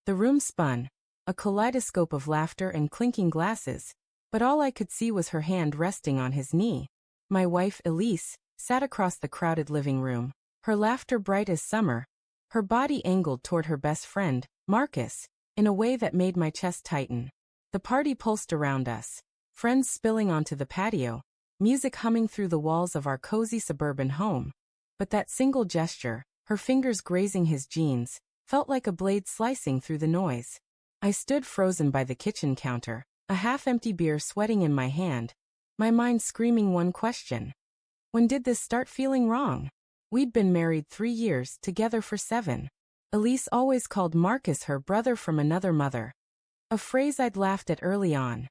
The room spun, a kaleidoscope of laughter and clinking glasses, but all I could see was her hand resting on his knee. My wife, Elise, sat across the crowded living room, her laughter bright as summer, her body angled toward her best friend, Marcus, in a way that made my chest tighten. The party pulsed around us, friends spilling onto the patio, music humming through the walls of our cozy suburban home. But that single gesture, her fingers grazing his jeans, felt like a blade slicing through the noise. I stood frozen by the kitchen counter, a half-empty beer sweating in my hand, my mind screaming one question. When did this start feeling wrong? We'd been married 3 years, together for 7. Elise always called Marcus her brother from another mother, a phrase I'd laughed at early on.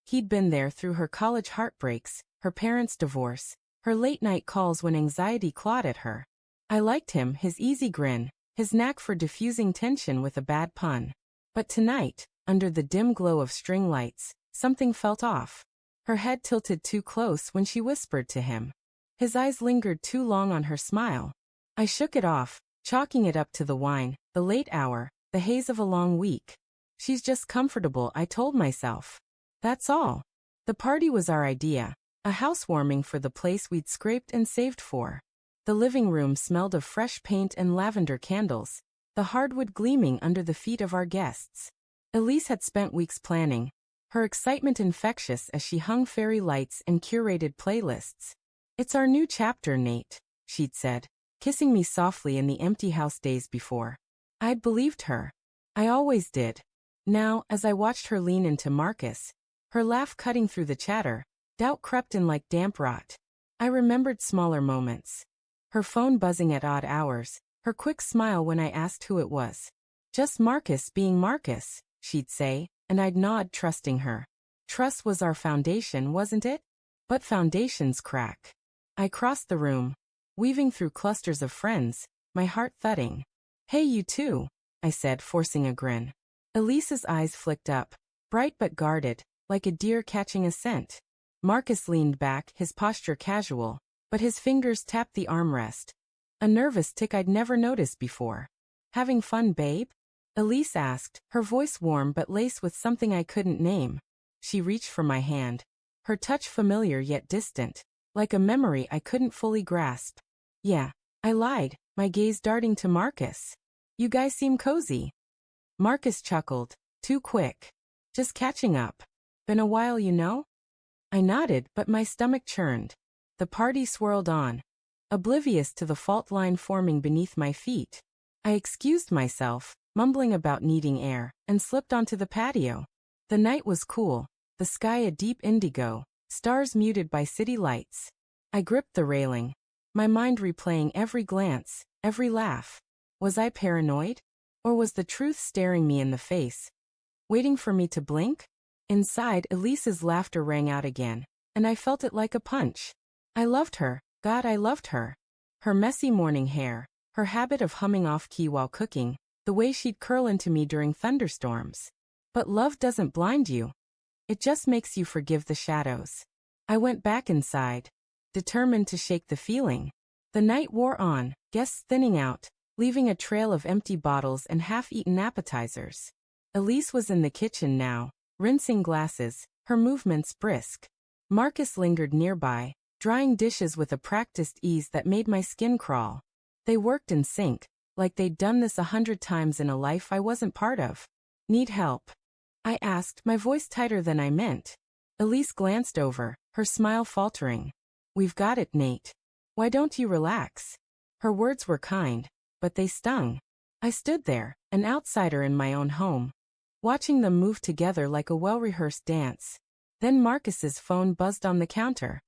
He'd been there through her college heartbreaks, her parents' divorce, her late-night calls when anxiety clawed at her. I liked him, his easy grin, his knack for diffusing tension with a bad pun. But tonight, under the dim glow of string lights, something felt off. Her head tilted too close when she whispered to him. His eyes lingered too long on her smile. I shook it off, chalking it up to the wine, the late hour, the haze of a long week. She's just comfortable, I told myself. That's all. The party was our idea, a housewarming for the place we'd scraped and saved for. The living room smelled of fresh paint and lavender candles, the hardwood gleaming under the feet of our guests. Elise had spent weeks planning, her excitement infectious as she hung fairy lights and curated playlists. "It's our new chapter, Nate," she'd said, kissing me softly in the empty house days before. I'd believed her. I always did. Now, as I watched her lean into Marcus, her laugh cutting through the chatter, doubt crept in like damp rot. I remembered smaller moments. Her phone buzzing at odd hours, her quick smile when I asked who it was. "Just Marcus being Marcus," she'd say, and I'd nod, trusting her. Trust was our foundation, wasn't it? But foundations crack. I crossed the room, weaving through clusters of friends, my heart thudding. "Hey, you too," I said, forcing a grin. Elise's eyes flicked up, bright but guarded, like a deer catching a scent. Marcus leaned back, his posture casual, but his fingers tapped the armrest. A nervous tick I'd never noticed before. "Having fun, babe?" Elise asked, her voice warm but laced with something I couldn't name. She reached for my hand, her touch familiar yet distant, like a memory I couldn't fully grasp. "Yeah," I lied, my gaze darting to Marcus. "You guys seem cozy." Marcus chuckled, "Too quick. Just catching up. Been a while, you know?" I nodded, but my stomach churned. The party swirled on, oblivious to the fault line forming beneath my feet. I excused myself, mumbling about needing air, and slipped onto the patio. The night was cool, the sky a deep indigo, stars muted by city lights. I gripped the railing, my mind replaying every glance, every laugh. Was I paranoid? Or was the truth staring me in the face, waiting for me to blink? Inside, Elise's laughter rang out again, and I felt it like a punch. I loved her, God, I loved her. Her messy morning hair, her habit of humming off-key while cooking, the way she'd curl into me during thunderstorms. But love doesn't blind you. It just makes you forgive the shadows. I went back inside, determined to shake the feeling. The night wore on, guests thinning out, leaving a trail of empty bottles and half-eaten appetizers. Elise was in the kitchen now, rinsing glasses, her movements brisk. Marcus lingered nearby, drying dishes with a practiced ease that made my skin crawl. They worked in sync, like they'd done this 100 times in a life I wasn't part of. "Need help?" I asked, my voice tighter than I meant. Elise glanced over, her smile faltering. "We've got it, Nate. Why don't you relax?" Her words were kind, but they stung. I stood there, an outsider in my own home, watching them move together like a well-rehearsed dance. Then Marcus's phone buzzed on the counter.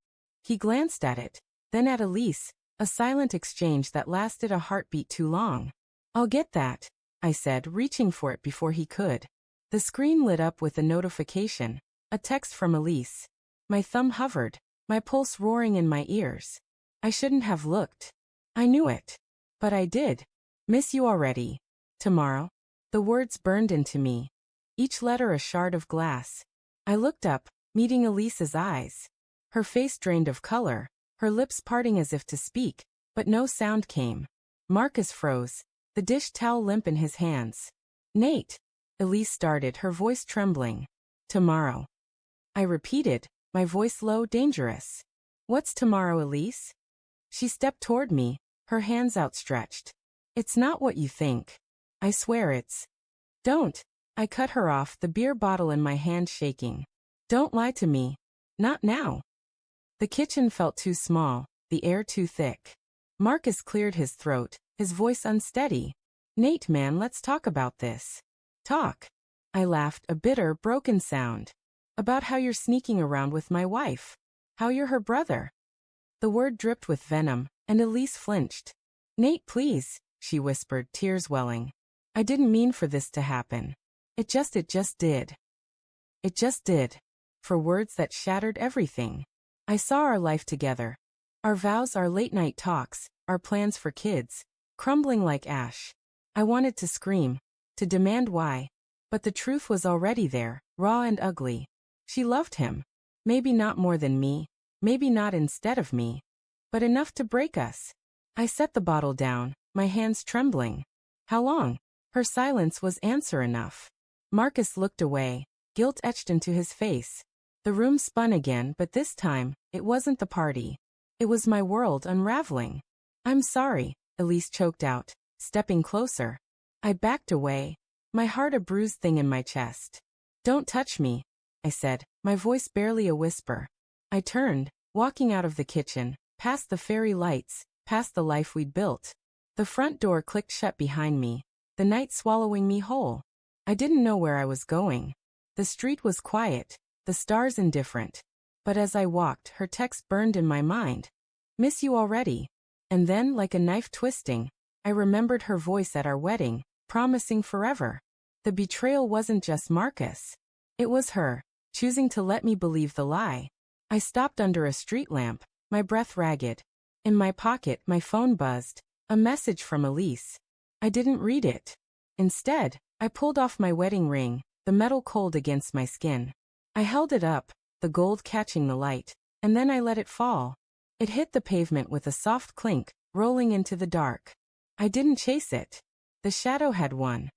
He glanced at it, then at Elise, a silent exchange that lasted a heartbeat too long. "I'll get that," I said, reaching for it before he could. The screen lit up with a notification, a text from Elise. My thumb hovered, my pulse roaring in my ears. I shouldn't have looked. I knew it. But I did. "Miss you already. Tomorrow." The words burned into me, each letter a shard of glass. I looked up, meeting Elise's eyes. Her face drained of color, her lips parting as if to speak, but no sound came. Marcus froze, the dish towel limp in his hands. Nate. Elise started, her voice trembling. Tomorrow. I repeated, my voice low, dangerous. What's tomorrow, Elise? She stepped toward me, her hands outstretched. It's not what you think. I swear it's. Don't. I cut her off, the beer bottle in my hand shaking. Don't lie to me. Not now. The kitchen felt too small, the air too thick. Marcus cleared his throat, his voice unsteady. Nate, man, let's talk about this. Talk. I laughed, a bitter, broken sound. About how you're sneaking around with my wife. How you're her brother. The word dripped with venom, and Elise flinched. Nate, please, she whispered, tears welling. I didn't mean for this to happen. It just did. It just did. For words that shattered everything. I saw our life together. Our vows, our late-night talks, our plans for kids, crumbling like ash. I wanted to scream, to demand why. But the truth was already there, raw and ugly. She loved him. Maybe not more than me, maybe not instead of me. But enough to break us. I set the bottle down, my hands trembling. How long? Her silence was answer enough. Marcus looked away, guilt etched into his face. The room spun again, but this time, it wasn't the party. It was my world unraveling. I'm sorry, Elise choked out, stepping closer. I backed away, my heart a bruised thing in my chest. Don't touch me, I said, my voice barely a whisper. I turned, walking out of the kitchen, past the fairy lights, past the life we'd built. The front door clicked shut behind me, the night swallowing me whole. I didn't know where I was going. The street was quiet, the stars indifferent. But as I walked, her text burned in my mind. Miss you already. And then, like a knife twisting, I remembered her voice at our wedding, promising forever. The betrayal wasn't just Marcus. It was her, choosing to let me believe the lie. I stopped under a street lamp, my breath ragged. In my pocket, my phone buzzed. A message from Elise. I didn't read it. Instead, I pulled off my wedding ring, the metal cold against my skin. I held it up, the gold catching the light, and then I let it fall. It hit the pavement with a soft clink, rolling into the dark. I didn't chase it. The shadow had won.